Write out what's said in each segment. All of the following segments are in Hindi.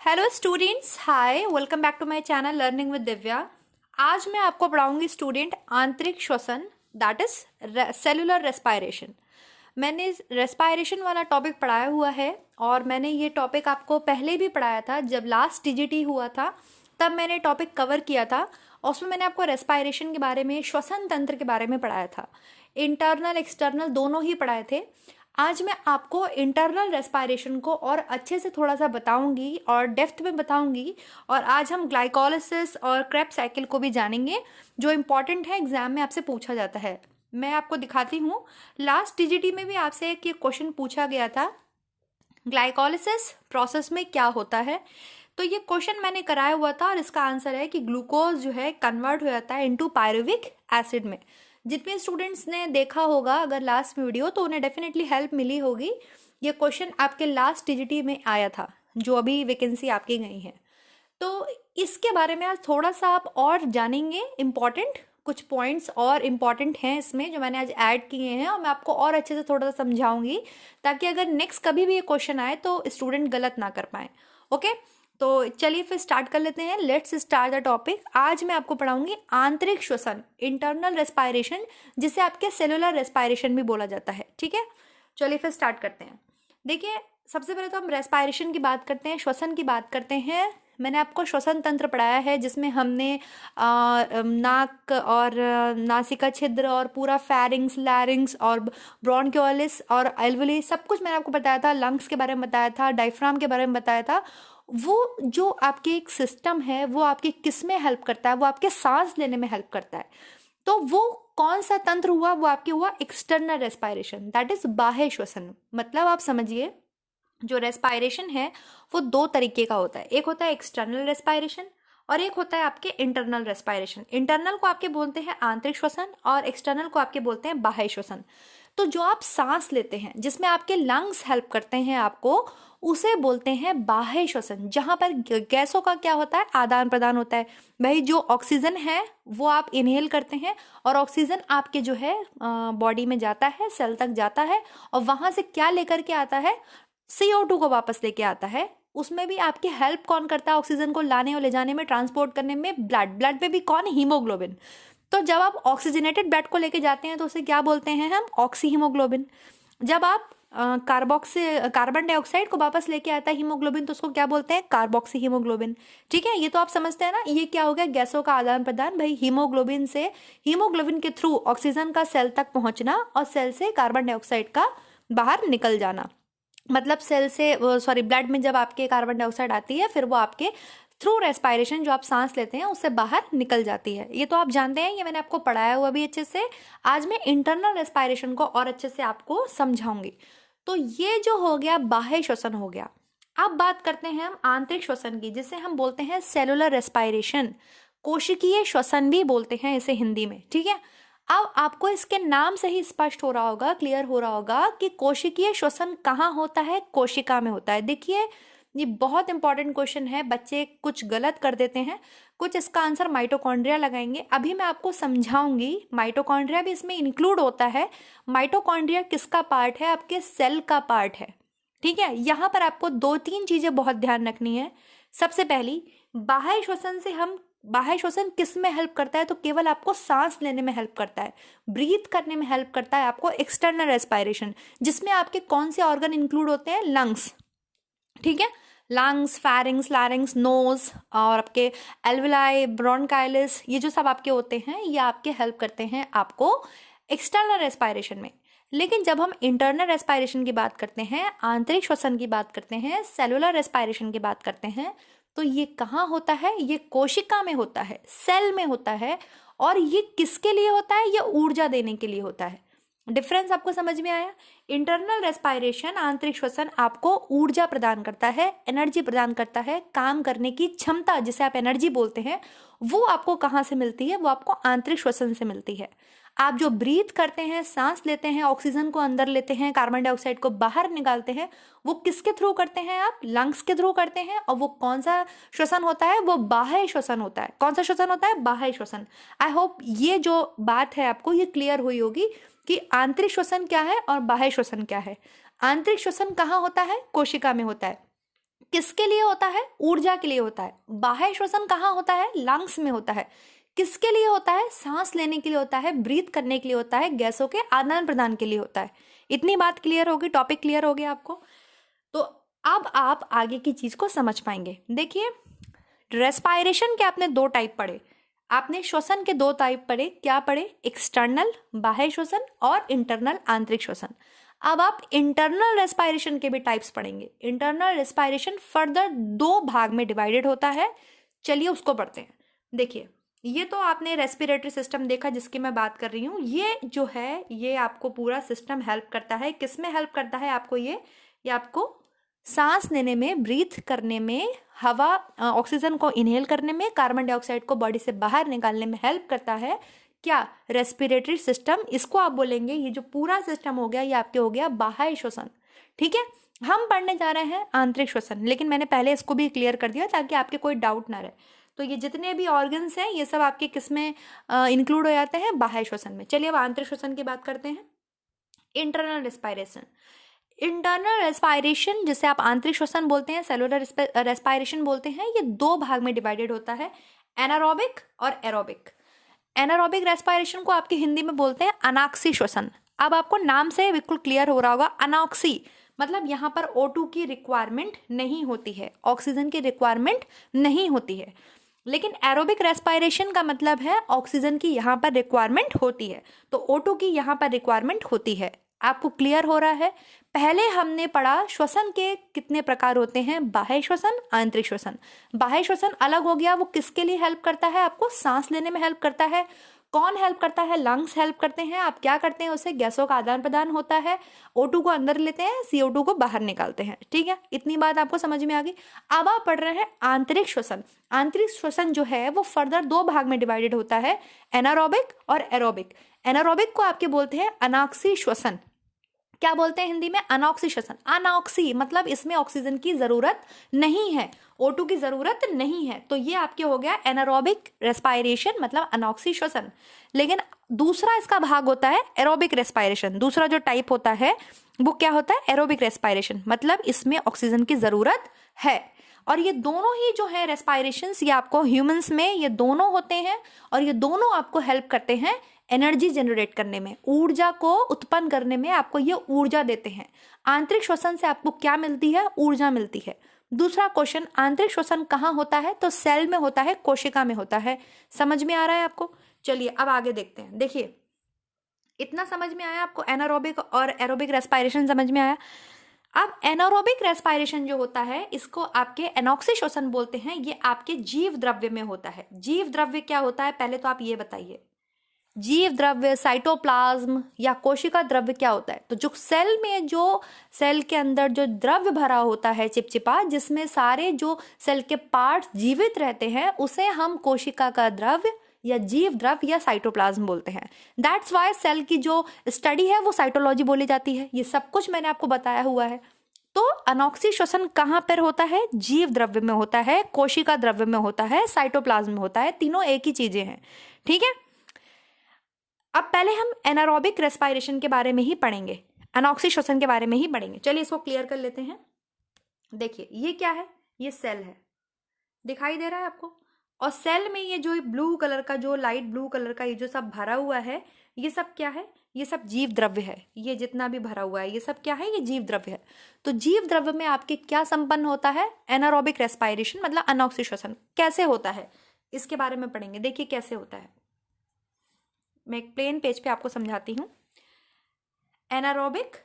Hello students, hi, welcome back to my channel learning with Divya. आज मैं आपको पढ़ाऊंगी स्टूडेंट आंतरिक श्वसन, दैट इज सेलुलर रेस्पायरेशन। मैंने रेस्पायरेशन वाला टॉपिक पढ़ाया हुआ है और मैंने ये टॉपिक आपको पहले भी पढ़ाया था जब लास्ट टीजीटी हुआ था, तब मैंने टॉपिक कवर किया था और उसमें मैंने आपको रेस्पायरेशन के बारे में, श्वसन तंत्र के बारे में पढ़ाया था। इंटरनल एक्सटर्नल दोनों ही पढ़ाए थे। आज मैं आपको इंटरनल रेस्पायरेशन को और अच्छे से थोड़ा सा बताऊंगी और डेप्थ में बताऊंगी, और आज हम ग्लाइकोलिसिस और क्रेब्स साइकिल को भी जानेंगे जो इम्पॉर्टेंट है, एग्जाम में आपसे पूछा जाता है। मैं आपको दिखाती हूँ, लास्ट टीजीटी में भी आपसे एक क्वेश्चन पूछा गया था, ग्लाइकोलिसिस प्रोसेस में क्या होता है। तो ये क्वेश्चन मैंने कराया हुआ था और इसका आंसर है कि ग्लूकोज जो है कन्वर्ट हो जाता है इनटू पायरुविक एसिड में। जितने स्टूडेंट्स ने देखा होगा अगर लास्ट वीडियो, तो उन्हें डेफिनेटली हेल्प मिली होगी। ये क्वेश्चन आपके लास्ट टीजीटी में आया था, जो अभी वैकेंसी आपकी गई है। तो इसके बारे में आज थोड़ा सा आप और जानेंगे। इम्पॉर्टेंट कुछ पॉइंट्स और इम्पॉर्टेंट हैं इसमें जो मैंने आज ऐड किए हैं, और मैं आपको और अच्छे से थोड़ा सा समझाऊंगी ताकि अगर नेक्स्ट कभी भी ये क्वेश्चन आए तो स्टूडेंट गलत ना कर पाए। ओके, तो चलिए फिर स्टार्ट कर लेते हैं। Let's start the topic. आज मैं आपको पढ़ाऊंगी आंतरिक श्वसन, इंटरनल रेस्पायरेशन, जिसे आपके सेलुलर रेस्पायरेशन भी बोला जाता है। ठीक है, चलिए फिर स्टार्ट करते हैं। देखिए, सबसे पहले तो हम रेस्पायरेशन की बात करते हैं, श्वसन की बात करते हैं। मैंने आपको श्वसन तंत्र पढ़ाया है जिसमें हमने नाक और नासिका छिद्र और पूरा फेरिंग्स, लैरिंग्स और ब्रोंकियोलिस और एल्वुली सब कुछ मैंने आपको बताया था। लंग्स के बारे में बताया था, डायफ्राम के बारे में बताया था। वो जो आपके एक सिस्टम है वो आपकी किस में हेल्प करता है, वो आपके सांस लेने में हेल्प करता है। तो वो कौन सा तंत्र हुआ, वो आपके हुआ एक्सटर्नल रेस्पायरेशन, दैट इज बाह्य श्वसन। मतलब आप समझिए, जो रेस्पायरेशन है वो दो तरीके का होता है। एक होता है एक्सटर्नल रेस्पायरेशन और एक होता है आपके इंटरनल रेस्पायरेशन। इंटरनल को आपके बोलते हैं आंतरिक श्वसन और एक्सटर्नल को आपके बोलते हैं बाह्य श्वसन। तो जो आप सांस लेते हैं, जिसमें आपके लंग्स हेल्प करते हैं आपको, उसे बोलते हैं बाह्य श्वसन। जहां पर गैसों का क्या होता है, आदान प्रदान होता है। भाई, जो ऑक्सीजन है वो आप इनहेल करते हैं और ऑक्सीजन आपके जो है बॉडी में जाता है, सेल तक जाता है, और वहां से क्या लेकर के आता है, CO2 को वापस लेके आता है। उसमें भी आपकी हेल्प कौन करता है, ऑक्सीजन को लाने और ले जाने में, ट्रांसपोर्ट करने में? ब्लड में भी कौन? हीमोग्लोबिन। तो जब आप ऑक्सीजनेटेड ब्लड को लेके जाते हैं तो उसे क्या बोलते हैं हम? Oxy haemoglobin. जब आप कार्बन डाइऑक्साइड को वापस लेके आता है हीमोग्लोबिन, तो उसको क्या बोलते हैं? Carboxy haemoglobin. ठीक है, ये तो आप समझते हैं ना। ये क्या हो गया? गैसों का आदान प्रदान। भाई, हीमोग्लोबिन से, हीमोग्लोबिन के थ्रू ऑक्सीजन का सेल तक पहुंचना और सेल से कार्बन डाइऑक्साइड का बाहर निकल जाना। मतलब सेल से, सॉरी, ब्लड में जब आपके कार्बन डाइऑक्साइड आती है, फिर वो आपके थ्रू रेस्पायरेशन, जो आप सांस लेते हैं, उससे बाहर निकल जाती है। ये तो आप जानते हैं, ये मैंने आपको पढ़ाया हुआ भी अच्छे से। आज मैं इंटरनल रेस्पायरेशन को और अच्छे से आपको समझाऊंगी। तो ये जो हो गया बाह्य श्वसन हो गया। अब बात करते हैं हम आंतरिक श्वसन की, जिसे हम बोलते हैं सेलुलर रेस्पायरेशन। कोशिकीय श्वसन भी बोलते हैं इसे हिंदी में। ठीक है, अब आपको इसके नाम से ही स्पष्ट हो रहा होगा, क्लियर हो रहा होगा कि कोशिकीय श्वसन कहाँ होता है? कोशिका में होता है। देखिए, ये बहुत इंपॉर्टेंट क्वेश्चन है। बच्चे कुछ गलत कर देते हैं, कुछ इसका आंसर माइटोकॉन्ड्रिया लगाएंगे। अभी मैं आपको समझाऊंगी, माइटोकॉन्ड्रिया भी इसमें इंक्लूड होता है। माइटोकॉन्ड्रिया किसका पार्ट है? आपके सेल का पार्ट है। ठीक है, यहाँ पर आपको दो तीन चीजें बहुत ध्यान रखनी है। सबसे पहली, बाह्य श्वसन से हम, बाह्य श्वसन किस में हेल्प करता है? तो केवल आपको सांस लेने में हेल्प करता है, ब्रीथ करने में हेल्प करता है आपको एक्सटर्नल रेस्पायरेशन, जिसमें आपके कौन से ऑर्गन इंक्लूड होते हैं? लंग्स। ठीक है, लंग्स, फेरिंग्स, लैरिंग्स, नोज और आपके एल्वुलाई, ब्रोंकाइलिस, ये जो सब आपके होते हैं, ये आपके हेल्प करते हैं आपको एक्सटर्नल रेस्पायरेशन में। लेकिन जब हम इंटरनल रेस्पायरेशन की बात करते हैं, आंतरिक श्वसन की बात करते हैं, सेलुलर रेस्पायरेशन की बात करते हैं, तो ये कहाँ होता है? ये कोशिका में होता है, सेल में होता है। और ये किसके लिए होता है? ये ऊर्जा देने के लिए होता है। डिफरेंस आपको समझ में आया? इंटरनल रेस्पायरेशन, आंतरिक श्वसन, आपको ऊर्जा प्रदान करता है, एनर्जी प्रदान करता है, काम करने की क्षमता जिसे आप एनर्जी बोलते हैं, वो आपको कहाँ से मिलती है? वो आपको आंतरिक श्वसन से मिलती है। आप जो ब्रीथ करते हैं, सांस लेते हैं, ऑक्सीजन को अंदर लेते हैं, कार्बन डाइऑक्साइड को बाहर निकालते हैं, वो किसके थ्रू करते हैं? आप लंग्स के थ्रू करते हैं। और वो कौन सा श्वसन होता है? वो बाह्य श्वसन होता है। कौन सा श्वसन होता है? बाह्य श्वसन। आई होप ये जो बात है आपको ये क्लियर हुई होगी कि आंतरिक श्वसन क्या है और बाह्य श्वसन क्या है। आंतरिक श्वसन कहाँ होता है? कोशिका में होता है। किसके लिए होता है? ऊर्जा के लिए होता है। बाह्य श्वसन कहाँ होता है? लंग्स में होता है। किसके लिए होता है? सांस लेने के लिए होता है, ब्रीथ करने के लिए होता है, गैसों के आदान प्रदान के लिए होता है। इतनी बात क्लियर होगी, टॉपिक क्लियर हो गया आपको? तो अब आप आगे की चीज को समझ पाएंगे। देखिए, रेस्पायरेशन के आपने दो टाइप पढ़े, आपने श्वसन के दो टाइप पढ़े। क्या पढ़े? एक्सटर्नल बाह्य श्वसन और इंटरनल आंतरिक श्वसन। अब आप इंटरनल रेस्पायरेशन के भी टाइप्स पढ़ेंगे। इंटरनल रेस्पायरेशन फर्दर दो भाग में डिवाइडेड होता है। चलिए उसको पढ़ते हैं। देखिए, ये तो आपने रेस्पिरेटरी सिस्टम देखा जिसकी मैं बात कर रही हूँ। ये जो है ये आपको पूरा सिस्टम हेल्प करता है। किस में हेल्प करता है आपको? ये आपको सांस लेने में, ब्रीथ करने में, हवा ऑक्सीजन को इनहेल करने में, कार्बन डाइऑक्साइड को बॉडी से बाहर निकालने में हेल्प करता है। क्या? Respiratory system. इसको आप बोलेंगे ये जो पूरा सिस्टम हो गया ये आपके हो गया बाह्य श्वसन। ठीक है, हम पढ़ने जा रहे हैं आंतरिक श्वसन, लेकिन मैंने पहले इसको भी क्लियर कर दिया ताकि आपके कोई डाउट ना रहे। तो ये जितने भी ऑर्गन्स हैं ये सब आपके किस में इंक्लूड हो जाते हैं? बाह्य श्वसन में। चलिए अब आंतरिक श्वसन की बात करते हैं। Internal respiration. इंटरनल रेस्पायरेशन जिसे आप आंतरिक श्वसन बोलते हैं, सेलुलर रेस्पायरेशन बोलते हैं, ये दो भाग में डिवाइडेड होता है, एनारोबिक और एरोबिक। एनारोबिक रेस्पायरेशन को आपके हिंदी में बोलते हैं अनाक्सी श्वसन। अब आपको नाम से बिल्कुल क्लियर हो रहा होगा, अनाक्सी मतलब यहाँ पर O2 की रिक्वायरमेंट नहीं होती है, ऑक्सीजन की रिक्वायरमेंट नहीं होती है। लेकिन एरोबिक रेस्पायरेशन का मतलब है ऑक्सीजन की यहाँ पर रिक्वायरमेंट होती है, तो O2 की यहाँ पर रिक्वायरमेंट होती है। आपको क्लियर हो रहा है? पहले हमने पढ़ा श्वसन के कितने प्रकार होते हैं, बाह्य श्वसन, आंतरिक श्वसन। बाह्य श्वसन अलग हो गया, वो किसके लिए हेल्प करता है? आपको सांस लेने में हेल्प करता है। कौन हेल्प करता है? लंग्स हेल्प करते हैं। आप क्या करते हैं? उससे गैसों का आदान प्रदान होता है, O2 को अंदर लेते हैं, CO2 को बाहर निकालते हैं। ठीक है, इतनी बात आपको समझ में आ गई। अब आप पढ़ रहे हैं आंतरिक श्वसन। आंतरिक श्वसन जो है वो फर्दर दो भाग में डिवाइडेड होता है, एनारोबिक और एरोबिक। एनारोबिक को आपके बोलते हैं अनाक्सी श्वसन। क्या बोलते हैं हिंदी में? अनॉक्सी श्वसन। अनॉक्सी मतलब इसमें ऑक्सीजन की जरूरत नहीं है, O2 की जरूरत नहीं है, तो ये आपके हो गया एनारोबिक रेस्पायरेशन मतलब अनॉक्सी श्वसन। लेकिन दूसरा इसका भाग होता है एरोबिक रेस्पायरेशन। दूसरा जो टाइप होता है वो क्या होता है? एरोबिक रेस्पायरेशन, मतलब इसमें ऑक्सीजन की जरूरत है। और ये दोनों ही जो है रेस्पायरेशंस ये आपको ह्यूमंस में ये दोनों होते हैं, और ये दोनों आपको हेल्प करते हैं एनर्जी जनरेट करने में, ऊर्जा को उत्पन्न करने में आपको ये ऊर्जा देते हैं। आंतरिक श्वसन से आपको क्या मिलती है? ऊर्जा मिलती है। दूसरा क्वेश्चन, आंतरिक श्वसन कहाँ होता है? तो सेल में होता है, कोशिका में होता है। समझ में आ रहा है आपको? चलिए अब आगे देखते हैं। देखिए, इतना समझ में आया आपको? एनारोबिक और एरोबिक रेस्पायरेशन समझ में आया। अब एनारोबिक रेस्पायरेशन जो होता है इसको आपके एनॉक्सी श्वसन बोलते हैं। ये आपके जीव द्रव्य में होता है। जीव द्रव्य क्या होता है पहले तो आप ये बताइए? जीव द्रव्य, साइटोप्लाज्म या कोशिका द्रव्य क्या होता है? तो जो सेल में, जो सेल के अंदर जो द्रव्य भरा होता है चिपचिपा, जिसमें सारे जो सेल के पार्ट्स जीवित रहते हैं, उसे हम कोशिका का द्रव्य या जीव द्रव्य या साइटोप्लाज्म बोलते हैं। दैट्स वाई सेल की जो स्टडी है वो साइटोलॉजी बोली जाती है। ये सब कुछ मैंने आपको बताया हुआ है। तो अनॉक्सी श्वसन कहाँ पर होता है? जीव द्रव्य में होता है, कोशिका द्रव्य में होता है, साइटोप्लाज्म में होता है। तीनों एक ही चीजें हैं। ठीक है, अब पहले हम एनारोबिक रेस्पायरेशन के बारे में ही पढ़ेंगे, अनॉक्सी श्वसन के बारे में ही पढ़ेंगे। चलिए इसको क्लियर कर लेते हैं। देखिए, ये क्या है? ये सेल है, दिखाई दे रहा है आपको? और सेल में ये जो ब्लू कलर का, जो लाइट ब्लू कलर का ये जो सब भरा हुआ है, ये सब क्या है? ये सब जीव द्रव्य है। ये जितना भी भरा हुआ है ये सब क्या है? ये जीव द्रव्य है। तो जीव द्रव्य में आपके क्या संपन्न होता है? एनारोबिक रेस्पायरेशन मतलब अनॉक्सी श्वसन। कैसे होता है इसके बारे में पढ़ेंगे। देखिए कैसे होता है, मैं एक प्लेन पेज पे आपको समझाती हूँ। एनारोबिक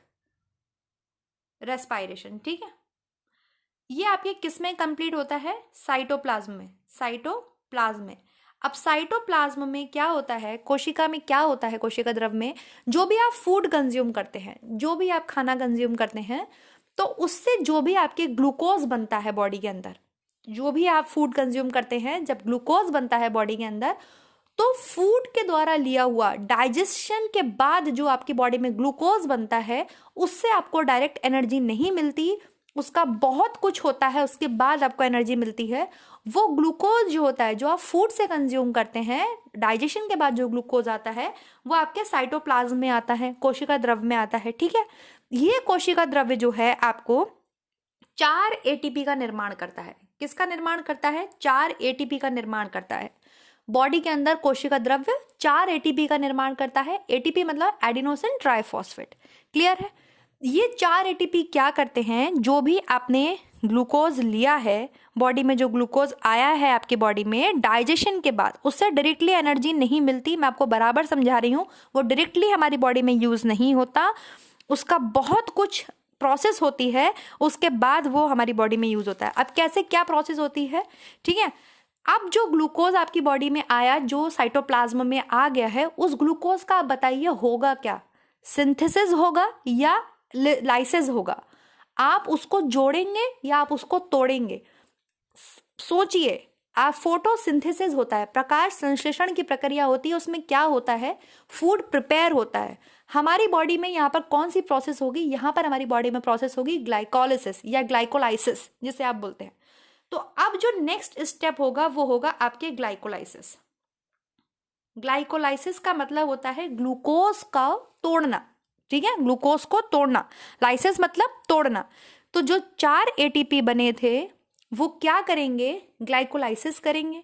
रेस्पायरेशन, ठीक है, ये आपके किस में कंप्लीट होता है? साइटोप्लाज्म में। साइटोप्लाज्म में। अब साइटोप्लाज्म में क्या होता है? कोशिका में क्या होता है? कोशिका द्रव्य में जो भी आप फूड कंज्यूम करते हैं, जो भी आप खाना कंज्यूम करते हैं, तो उससे जो भी आपके ग्लूकोज बनता है बॉडी के अंदर, जो भी आप फूड कंज्यूम करते हैं, जब ग्लूकोज बनता है बॉडी के अंदर, तो फूड के द्वारा लिया हुआ डाइजेशन के बाद जो आपकी बॉडी में ग्लूकोज बनता है, उससे आपको डायरेक्ट एनर्जी नहीं मिलती। उसका बहुत कुछ होता है, उसके बाद आपको एनर्जी मिलती है। वो ग्लूकोज जो होता है, जो आप फूड से कंज्यूम करते हैं, डाइजेशन के बाद जो ग्लूकोज आता है वो आपके साइटोप्लाज्म में आता है, कोशिका द्रव्य में आता है। ठीक है, ये कोशिका द्रव्य जो है आपको 4 एटीपी का निर्माण करता है। किसका निर्माण करता है? 4 एटीपी का निर्माण करता है। बॉडी के अंदर कोशिका द्रव्य 4 एटीपी का निर्माण करता है। एटीपी मतलब एडिनोसिन ट्राइफॉस्फेट। क्लियर है? ये 4 एटीपी क्या करते हैं? जो भी आपने ग्लूकोज लिया है, बॉडी में जो ग्लूकोज आया है आपकी बॉडी में, डाइजेशन के बाद उससे डायरेक्टली एनर्जी नहीं मिलती। मैं आपको बराबर समझा रही हूँ, वो डायरेक्टली हमारी बॉडी में यूज नहीं होता, उसका बहुत कुछ प्रोसेस होती है, उसके बाद वो हमारी बॉडी में यूज होता है। अब कैसे क्या प्रोसेस होती है, ठीक है? अब जो ग्लूकोज आपकी बॉडी में आया, जो साइटोप्लाज्म में आ गया है, उस ग्लूकोज का आप बताइए होगा क्या? सिंथेसिस होगा या लाइसिस होगा? आप उसको जोड़ेंगे या आप उसको तोड़ेंगे? सोचिए। आप फोटोसिंथेसिस होता है, प्रकाश संश्लेषण की प्रक्रिया होती है। उसमें क्या होता है? फूड प्रिपेयर होता है। हमारी बॉडी में यहाँ पर कौन सी प्रोसेस होगी? यहाँ पर हमारी बॉडी में प्रोसेस होगी ग्लाइकोलिसिस या ग्लाइकोलाइसिस, जिसे आप बोलते हैं। तो अब जो नेक्स्ट स्टेप होगा वो होगा आपके ग्लाइकोलाइसिस। ग्लाइकोलाइसिस का मतलब होता है ग्लूकोज का तोड़ना, ठीक है? ग्लूकोज को तोड़ना, लाइसिस मतलब तोड़ना। तो जो 4 एटीपी बने थे वो क्या करेंगे? ग्लाइकोलाइसिस करेंगे।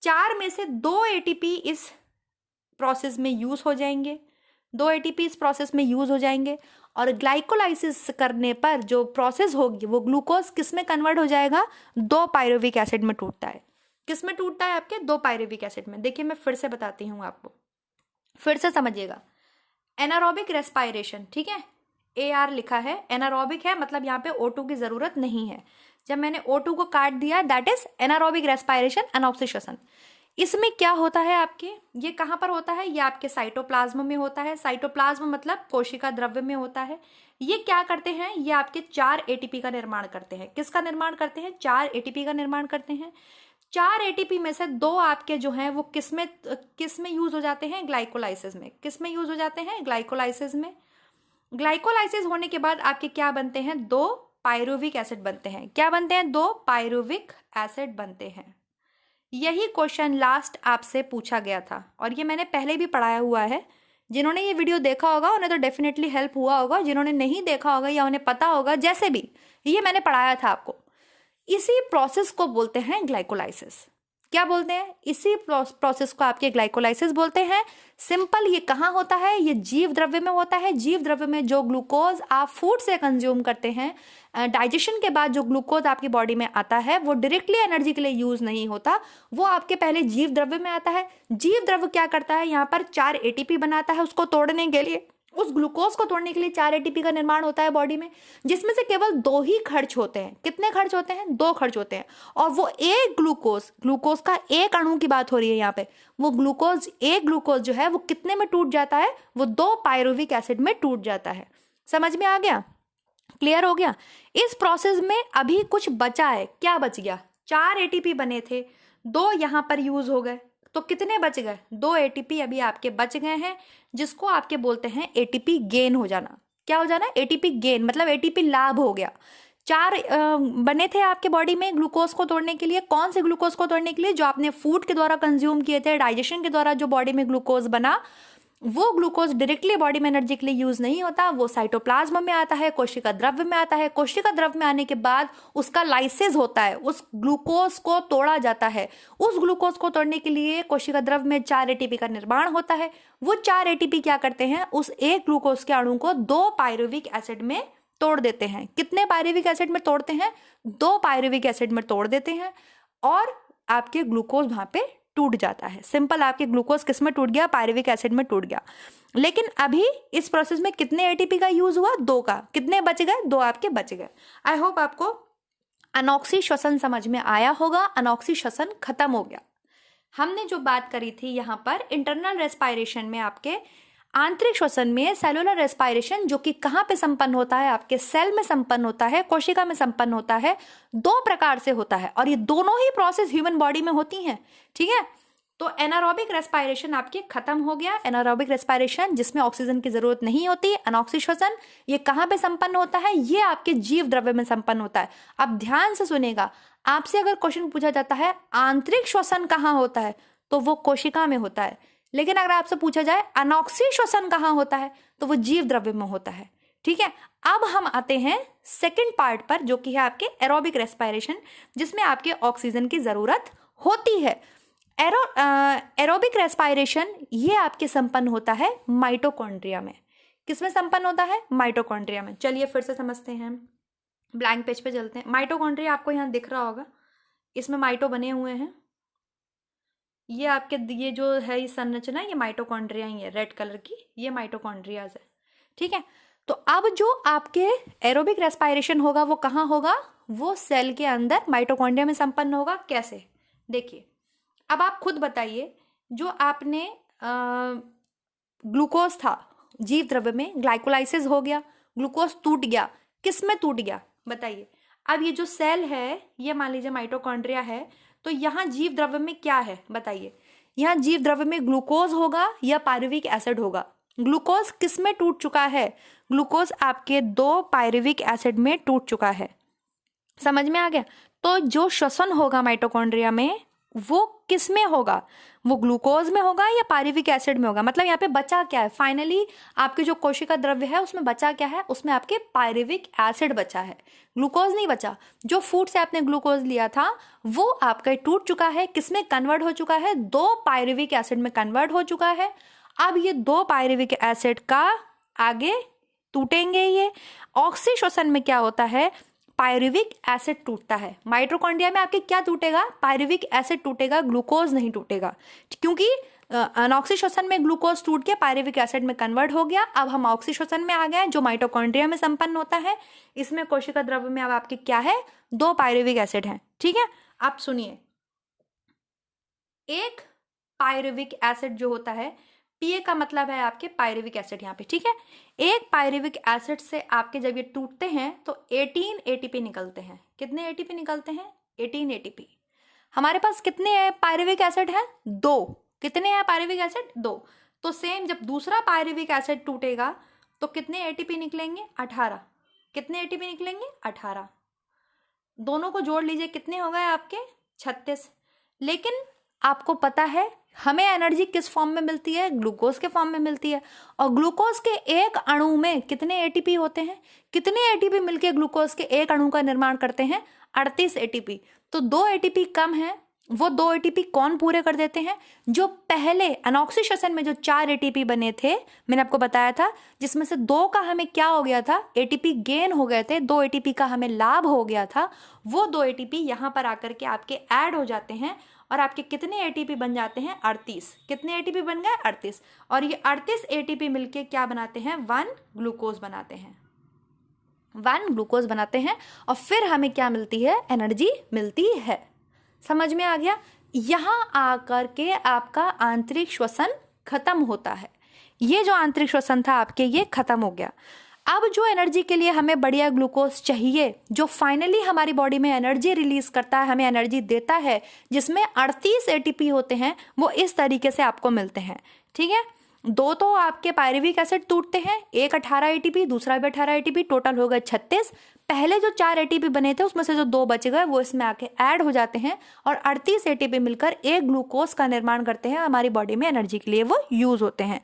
4 में से 2 एटीपी इस प्रोसेस में यूज हो जाएंगे, 2 एटीपी इस प्रोसेस में यूज हो जाएंगे। और ग्लाइकोलाइसिस करने पर जो प्रोसेस होगी वो ग्लूकोज किस में कन्वर्ट हो जाएगा? 2 पायरुविक एसिड में टूटता है। किस में टूटता है? आपके 2 पायरुविक एसिड में। देखिए मैं फिर से बताती हूँ आपको, फिर से समझिएगा। एनारोबिक रेस्पायरेशन, ठीक है? AR लिखा है, एनारोबिक है मतलब यहाँ पे O2 की जरूरत नहीं है। जब मैंने O2 को काट दिया, दैट इज एनारोबिक रेस्पायरेशन, अनॉक्सिक श्वसन। इसमें क्या होता है आपके? ये कहाँ पर होता है? ये आपके साइटोप्लाज्म में होता है। साइटोप्लाज्म मतलब कोशिका द्रव्य में होता है। ये क्या करते हैं? ये आपके 4 एटीपी का निर्माण करते हैं। किसका निर्माण करते हैं? 4 एटीपी का निर्माण करते हैं। 4 एटीपी में से 2 आपके जो हैं वो किस में यूज हो जाते हैं? ग्लाइकोलाइसिस में। किस में यूज हो जाते हैं? ग्लाइकोलाइसिस में। ग्लाइकोलाइसिस होने के बाद आपके क्या बनते हैं? 2 पायरुविक एसिड बनते हैं। क्या बनते हैं? 2 पायरुविक एसिड बनते हैं। यही क्वेश्चन लास्ट आपसे पूछा गया था और ये मैंने पहले भी पढ़ाया हुआ है। जिन्होंने ये वीडियो देखा होगा उन्हें तो डेफिनेटली हेल्प हुआ होगा, जिन्होंने नहीं देखा होगा या उन्हें पता होगा, जैसे भी ये मैंने पढ़ाया था आपको। इसी प्रोसेस को बोलते हैं ग्लाइकोलाइसिस। क्या बोलते हैं? इसी प्रोसेस को आपके ग्लाइकोलाइसिस बोलते हैं। सिंपल, ये कहाँ होता है? ये जीव द्रव्य में होता है। जीव द्रव्य में जो ग्लूकोज आप फूड से कंज्यूम करते हैं, डाइजेशन के बाद जो ग्लूकोज आपकी बॉडी में आता है वो डायरेक्टली एनर्जी के लिए यूज नहीं होता, वो आपके पहले जीव द्रव्य में आता है। जीव द्रव्य क्या करता है? यहाँ पर 4 एटीपी बनाता है। उसको तोड़ने के लिए, उस ग्लूकोज को तोड़ने के लिए 4 एटीपी का निर्माण होता है बॉडी में, जिसमें से केवल 2 ही खर्च होते हैं। कितने खर्च होते हैं? 2 खर्च होते हैं। और वो एक ग्लूकोज का एक अणु की बात हो रही है यहाँ पे। वो एक ग्लूकोज जो है वो कितने में टूट जाता है? वो 2 पायरुविक एसिड में टूट जाता है। समझ में आ गया? क्लियर हो गया? इस प्रोसेस में अभी कुछ बचा है। क्या बच गया? 4 एटीपी बने थे, 2 यहाँ पर यूज हो गए, तो कितने बच गए? 2 एटीपी अभी आपके बच गए हैं, जिसको आपके बोलते हैं एटीपी गेन हो जाना। क्या हो जाना? एटीपी गेन मतलब एटीपी लाभ हो गया। 4 बने थे आपके बॉडी में ग्लूकोज को तोड़ने के लिए। कौन से ग्लूकोज को तोड़ने के लिए? जो आपने फूड के द्वारा कंज्यूम किए थे, डाइजेशन के द्वारा जो बॉडी में ग्लूकोज बना, वो ग्लूकोज डायरेक्टली बॉडी में एनर्जी के लिए यूज नहीं होता, वो साइटोप्लाज्म में आता है, कोशिका द्रव्य में आता है। कोशिका द्रव्य में आने के बाद उसका लाइसिस होता है, उस ग्लूकोज को तोड़ा जाता है। उस ग्लूकोज को तोड़ने के लिए कोशिका द्रव्य में 4 एटीपी का निर्माण होता है। वो 4 एटीपी क्या करते हैं? उस एक ग्लूकोज के अणु को 2 पायरुविक एसिड में तोड़ देते हैं। कितने पायरुविक एसिड में तोड़ते हैं? 2 पायरुविक एसिड में तोड़ देते हैं और आपके ग्लूकोज वहां पे टूट जाता है। सिंपल, आपके ग्लूकोज किस में टूट गया? पायरुविक एसिड में टूट गया। लेकिन अभी इस प्रोसेस में कितने एटीपी का यूज हुआ? 2 का। कितने बच गए? 2 आपके बच गए। आई होप आपको अनॉक्सी श्वसन समझ में आया होगा। अनॉक्सी श्वसन खत्म हो गया। हमने जो बात करी थी यहाँ पर इंटरनल रेस्पायरेशन में, आपके आंतरिक श्वसन में सेलुलर रेस्पायरेशन, जो कि कहाँ पे संपन्न होता है? आपके सेल में संपन्न होता है, कोशिका में संपन्न होता है। 2 प्रकार से होता है और ये दोनों ही प्रोसेस ह्यूमन बॉडी में होती हैं, ठीक है? तो एनारोबिक रेस्पायरेशन आपके खत्म हो गया। एनारोबिक रेस्पायरेशन जिसमें ऑक्सीजन की जरूरत नहीं होती। अनॉक्सी श्वसन ये कहाँ पे संपन्न होता है? ये आपके जीव द्रव्य में संपन्न होता है। अब ध्यान से सुनेगा, आपसे अगर क्वेश्चन पूछा जाता है आंतरिक श्वसन कहाँ होता है, तो वो कोशिका में होता है। लेकिन अगर आपसे पूछा जाए अनॉक्सी श्वसन कहाँ होता है, तो वो जीव द्रव्य में होता है, ठीक है? अब हम आते हैं सेकंड पार्ट पर, जो कि है आपके एरोबिक रेस्पिरेशन, जिसमें आपके ऑक्सीजन की ज़रूरत होती है। एरोबिक रेस्पिरेशन ये आपके संपन्न होता है माइटोकॉन्ड्रिया में। किसमें संपन्न होता है? माइटोकॉन्ड्रिया में। चलिए फिर से समझते हैं, ब्लैंक पेज पे चलते हैं। माइटोकॉन्ड्रिया आपको यहाँ दिख रहा होगा, इसमें माइटो बने हुए हैं। ये आपके ये जो है ये संरचना, ये माइटोकॉन्ड्रिया ही है, रेड कलर की, ये माइटोकॉन्ड्रियाज है। ठीक है, तो अब जो आपके एरोबिक रेस्पिरेशन होगा वो कहाँ होगा? वो सेल के अंदर माइटोकॉन्ड्रिया में संपन्न होगा। कैसे? देखिए, अब आप खुद बताइए, जो आपने ग्लूकोज था जीव द्रव्य में, ग्लाइकोलाइसिस हो गया, ग्लूकोज टूट गया, किस में टूट गया बताइए? अब ये जो सेल है, ये मान लीजिए माइटोकॉन्ड्रिया है, तो यहाँ जीव द्रव्य में क्या है बताइए? यहाँ जीव द्रव्य में ग्लूकोज होगा या पायरुविक एसिड होगा? ग्लूकोज किस में टूट चुका है? ग्लूकोज आपके 2 पायरुविक एसिड में टूट चुका है। समझ में आ गया? तो जो श्वसन होगा माइटोकॉन्ड्रिया में वो किस में होगा? वो ग्लूकोज में होगा या पायरुविक एसिड में होगा? मतलब यहाँ पे बचा क्या है? फाइनली आपके जो कोशिका द्रव्य है उसमें बचा क्या है? उसमें आपके पायरुविक एसिड बचा है, ग्लूकोज नहीं बचा। जो फूड से आपने ग्लूकोज लिया था वो आपका टूट चुका है, किसमें कन्वर्ट हो चुका है? 2 पायरुविक एसिड में कन्वर्ट हो चुका है। अब ये 2 पायरुविक एसिड का आगे टूटेंगे। ये ऑक्सीश्वसन में क्या होता है? पायरुविक एसिड टूटता है। माइटोकॉन्ड्रिया में आपके क्या टूटेगा? पायरुविक एसिड टूटेगा, ग्लूकोज नहीं टूटेगा, क्योंकि अनऑक्सीश्वसन में ग्लूकोज टूट के पायरुविक एसिड में कन्वर्ट हो गया। अब हम ऑक्सीश्वसन में आ गए, जो माइटोकॉन्ड्रिया में संपन्न होता है। इसमें कोशिका द्रव्य में अब आपके क्या है? 2 पायरुविक एसिड हैं। ठीक है, आप सुनिए, एक पायरुविक एसिड जो होता है, पीए का मतलब है आपके पायरुविक एसिड यहाँ पे। ठीक है, एक पायरुविक एसिड से आपके जब ये टूटते हैं तो 18 एटीपी निकलते हैं। कितने एटीपी निकलते हैं? 18 एटीपी। हमारे पास कितने पायरुविक एसिड है? 2। कितने हैं पायरुविक एसिड? 2। तो सेम जब दूसरा पायरुविक एसिड टूटेगा तो कितने एटीपी निकलेंगे? 18। कितने एटीपी निकलेंगे? 18। दोनों को जोड़ लीजिए, कितने हो गए आपके? 36। लेकिन आपको पता है हमें एनर्जी किस फॉर्म में मिलती है? ग्लूकोज के फॉर्म में मिलती है। और ग्लूकोज के एक अणु में कितने एटीपी होते हैं? कितने एटीपी मिलके ग्लूकोज के एक अणु का निर्माण करते हैं? 38 एटीपी। तो 2 एटीपी कम है, वो 2 एटीपी कौन पूरे कर देते हैं? जो पहले अनऑक्सीश्वसन में जो 4 एटीपी बने थे, मैंने आपको बताया था, जिसमें से 2 का हमें क्या हो गया था? एटीपी गेन हो गए थे, 2 एटीपी का हमें लाभ हो गया था। वो 2 एटीपी यहाँ पर आकर के आपके ऐड हो जाते हैं और आपके कितने एटीपी बन जाते हैं? 38। कितने एटीपी बन गए? 38। और ये 38 एटीपी मिलके क्या बनाते हैं? 1 ग्लूकोज बनाते हैं। 1 ग्लूकोज बनाते हैं और फिर हमें क्या मिलती है? एनर्जी मिलती है। समझ में आ गया? यहाँ आकर के आपका आंतरिक श्वसन खत्म होता है। ये जो आंतरिक श्वसन था आपके, ये खत्म हो गया। अब जो एनर्जी के लिए हमें बढ़िया ग्लूकोज चाहिए, जो फाइनली हमारी बॉडी में एनर्जी रिलीज करता है, हमें एनर्जी देता है, जिसमें 38 एटीपी होते हैं, वो इस तरीके से आपको मिलते हैं। ठीक है, 2 तो आपके पायरुविक एसिड टूटते हैं, एक 18 एटीपी, दूसरा भी 18 एटीपी, टोटल हो गए 36। पहले जो 4 एटीपी बने थे उसमें से जो 2 बच गए वो इसमें आके ऐड हो जाते हैं और 38 एटीपी मिलकर एक ग्लूकोज का निर्माण करते हैं। हमारी बॉडी में एनर्जी के लिए वो यूज होते हैं।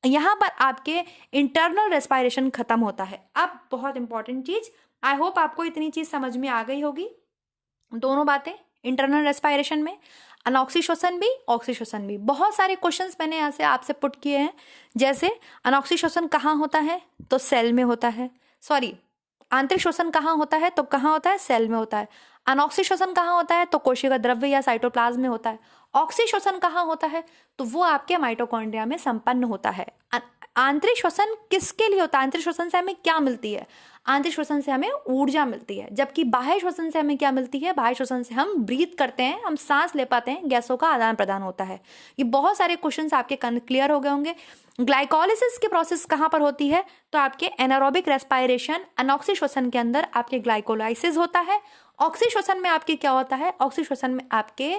यहाँ पर आपके इंटरनल रेस्पिरेशन खत्म होता है। अब बहुत इंपॉर्टेंट चीज, आई होप आपको इतनी चीज समझ में आ गई होगी, दोनों बातें इंटरनल रेस्पिरेशन में, अनऑक्सीश्वसन भी, ऑक्सीश्वसन भी। बहुत सारे क्वेश्चंस मैंने यहाँ से आपसे पुट किए हैं, जैसे अनऑक्सीश्वसन कहाँ होता है? तो सेल में होता है। सॉरी, आंतरिक श्वसन कहाँ होता है? तो कहाँ होता है? सेल में होता है। अनऑक्सीश्वसन कहाँ होता है? तो कोशिका द्रव्य या साइटोप्लाज्म में होता है। ऑक्सीश्वसन कहाँ होता है? तो वो आपके माइटोकॉन्ड्रिया में संपन्न होता है। आंतरिक श्वसन किसके लिए होता है? आंतरिक श्वसन से हमें क्या मिलती है? आंतरिक श्वसन से हमें ऊर्जा मिलती है। जबकि बाह्य श्वसन से हमें क्या मिलती है? बाह्य श्वसन से हम ब्रीथ करते हैं, हम सांस ले पाते हैं, गैसों का आदान प्रदान होता है। ये बहुत सारे क्वेश्चंस आपके क्लियर हो गए होंगे। ग्लाइकोलिसिस की प्रोसेस कहाँ पर होती है? तो आपके एनारोबिक रेस्पिरेशन, अनऑक्सीश्वसन के अंदर आपके ग्लाइकोलाइसिस होता है। ऑक्सीश्वसन में आपके क्या होता है? ऑक्सीश्वसन में आपके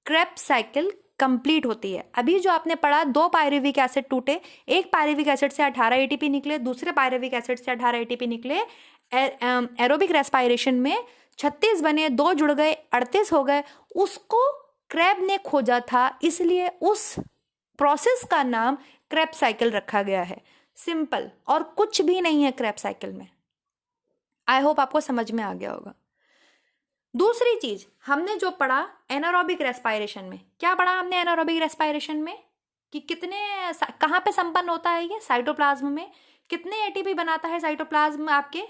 क्रेब्स साइकिल कंप्लीट होती है। अभी जो आपने पढ़ा, 2 पायरुविक एसिड टूटे, एक पायरुविक एसिड से 18 एटीपी निकले, दूसरे पायरुविक एसिड से 18 एटीपी निकले। एरोबिक रेस्पिरेशन में 36 बने, 2 जुड़ गए, 38 हो गए। उसको क्रेब ने खोजा था, इसलिए उस प्रोसेस का नाम क्रेब साइकिल रखा गया है। सिंपल, और कुछ भी नहीं है क्रेब साइकिल में। आई होप आपको समझ में आ गया होगा। दूसरी चीज हमने जो पढ़ा एनारोबिक रेस्पायरेशन में, क्या पढ़ा हमने एनारोबिक रेस्पायरेशन में कि कहाँ पे संपन्न होता है ये, साइटोप्लाज्म में। कितने एटीपी बनाता है साइटोप्लाज्म आपके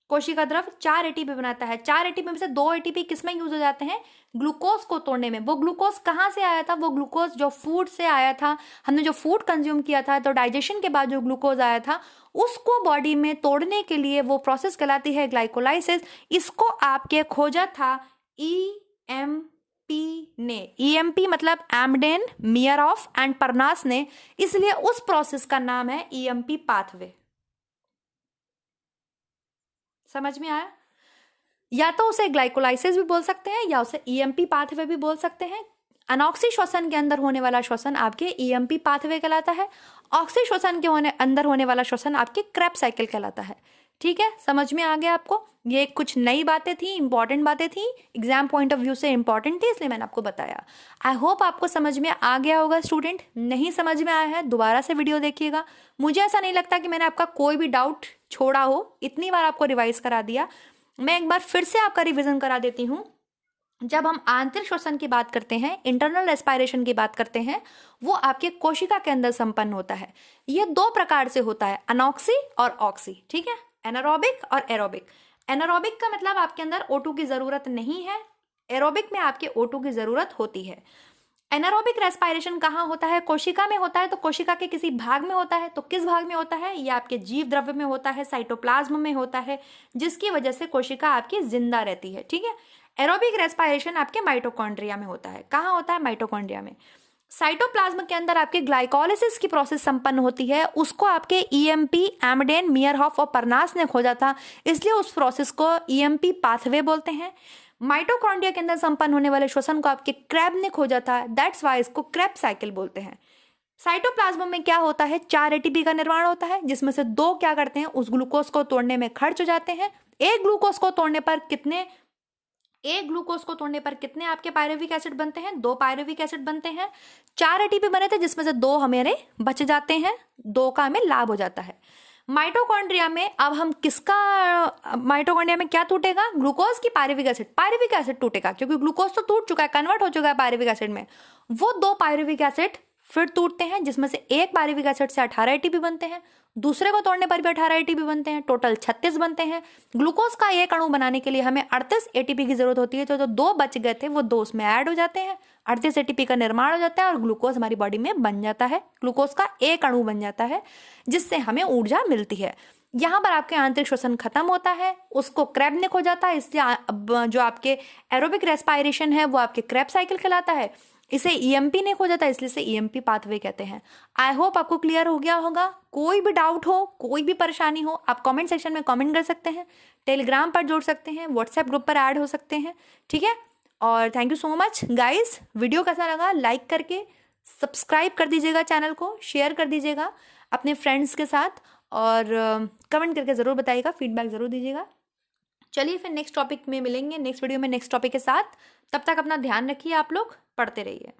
कोशिका द्रव? 4 एटीपी बनाता है। 4 एटीपी में से 2 एटीपी किसमें यूज हो जाते हैं? ग्लूकोज को तोड़ने में। वो ग्लूकोज कहाँ से आया था? वो ग्लूकोज जो फूड से आया था, हमने जो फूड कंज्यूम किया था, तो डाइजेशन के बाद जो ग्लूकोज आया था उसको बॉडी में तोड़ने के लिए वो प्रोसेस कहलाती है ग्लाइकोलाइसिस। इसको आपके खोजा था ईएमपी ने। ईएमपी मतलब एम्डेन, मियरऑफ एंड परनास ने, इसलिए उस प्रोसेस का नाम है ईएमपी पाथवे। समझ में आया? या तो उसे ग्लाइकोलाइसिस भी बोल सकते हैं या उसे ईएमपी पाथवे भी बोल सकते हैं। अनॉक्सी श्वसन के अंदर होने वाला श्वसन आपके ईएमपी पाथवे कहलाता है। ऑक्सी श्वसन के अंदर होने वाला श्वसन आपके क्रेब्स साइकिल कहलाता है। ठीक है, समझ में आ गया आपको? ये कुछ नई बातें थी, इंपॉर्टेंट बातें थी, एग्जाम पॉइंट ऑफ व्यू से इंपॉर्टेंट थी, इसलिए मैंने आपको बताया। आई होप आपको समझ में आ गया होगा स्टूडेंट। नहीं समझ में आया है दोबारा से वीडियो देखिएगा। मुझे ऐसा नहीं लगता कि मैंने आपका कोई भी डाउट छोड़ा हो, इतनी बार आपको रिवाइज करा दिया। मैं एक बार फिर से आपका रिविजन करा देती हूँ। जब हम आंतरिक श्वसन की बात करते हैं, इंटरनल रेस्पायरेशन की बात करते हैं, वो आपके कोशिका के अंदर संपन्न होता है। ये 2 प्रकार से होता है, अनॉक्सी और ऑक्सी। ठीक है, एनारोबिक और एरोबिक। एनारोबिक का मतलब आपके अंदर O2 की जरूरत नहीं है, एरोबिक में आपके O2 की जरूरत होती है। एनारोबिक रेस्पायरेशन कहाँ होता है? कोशिका में होता है। तो कोशिका के किसी भाग में होता है, तो किस भाग में होता है? ये आपके जीव द्रव्य में होता है, साइटोप्लाज्म में होता है, जिसकी वजह से कोशिका आपकी जिंदा रहती है। ठीक है, एरोबिक रेस्पायरेशन आपके माइटोकॉन्ड्रिया में होता है। कहाँ होता है? माइटोकॉन्ड्रिया में। साइटोप्लाज्म के अंदर आपके ग्लाइकोलिसिस की प्रोसेस संपन्न होती है, उसको आपके ईएमपी, एम्डेन, मियरहॉफ और परनास ने खोजा था, इसलिए उस प्रोसेस को ईएमपी पाथवे बोलते हैं। माइटोकॉन्ड्रिया के अंदर संपन्न होने वाले श्वसन को आपके क्रेब ने खोजा था, दैट्स वाई इसको क्रेब साइकिल बोलते हैं। साइटोप्लाज्म में क्या होता है? 4 एटीपी का निर्माण होता है, जिसमें से 2 क्या करते हैं? उस ग्लूकोज को तोड़ने में खर्च हो जाते हैं। एक ग्लूकोज को तोड़ने पर कितने आपके पायरुविक एसिड बनते हैं? 2 पायरुविक एसिड बनते हैं। 4 एटीपी बने थे, जिसमें से 2 हमारे बच जाते हैं, 2 का हमें लाभ हो जाता है। माइटोकॉन्ड्रिया में अब हम माइटोकॉन्ड्रिया में क्या टूटेगा? ग्लूकोज की पायरुविक एसिड टूटेगा, क्योंकि ग्लूकोज तो टूट चुका है, कन्वर्ट हो चुका है पायरुविक एसिड में। वो 2 पायरुविक एसिड फिर टूटते हैं, जिसमें से एक पायरुविक एसिड से 18 एटीपी बनते हैं, दूसरे को तोड़ने पर भी 18 एटीपी बनते हैं, टोटल 36 बनते हैं। ग्लूकोज का एक अणु बनाने के लिए हमें 38 एटीपी की जरूरत होती है, तो जो 2 बच गए थे वो 2 उसमें ऐड हो जाते हैं, 38 एटीपी का निर्माण हो जाता है और ग्लूकोज हमारी बॉडी में बन जाता है। ग्लूकोज का एक अणु बन जाता है, जिससे हमें ऊर्जा मिलती है। यहाँ पर आपके आंतरिक श्वसन खत्म होता है, उसको क्रेब ने खो जाता है, इसलिए जो आपके एरोबिक रेस्पायरेशन है वो आपके क्रेब साइकिल कहलाता है। इसे ईएमपी ने खो जाता है, इसलिए इसे ईएमपी पाथवे कहते हैं। आई होप आपको क्लियर हो गया होगा। कोई भी डाउट हो, कोई भी परेशानी हो, आप कमेंट सेक्शन में कमेंट कर सकते हैं, टेलीग्राम पर जुड़ सकते हैं, व्हाट्सएप ग्रुप पर ऐड हो सकते हैं। ठीक है, और thank you so much guys. Video कैसा लगा? लाइक करके सब्सक्राइब कर दीजिएगा, चैनल को शेयर कर दीजिएगा अपने फ्रेंड्स के साथ, और कमेंट करके ज़रूर बताइएगा, फीडबैक ज़रूर दीजिएगा। चलिए फिर नेक्स्ट टॉपिक में मिलेंगे, नेक्स्ट वीडियो में नेक्स्ट टॉपिक के साथ। तब तक अपना ध्यान रखिए, आप लोग पढ़ते रहिए।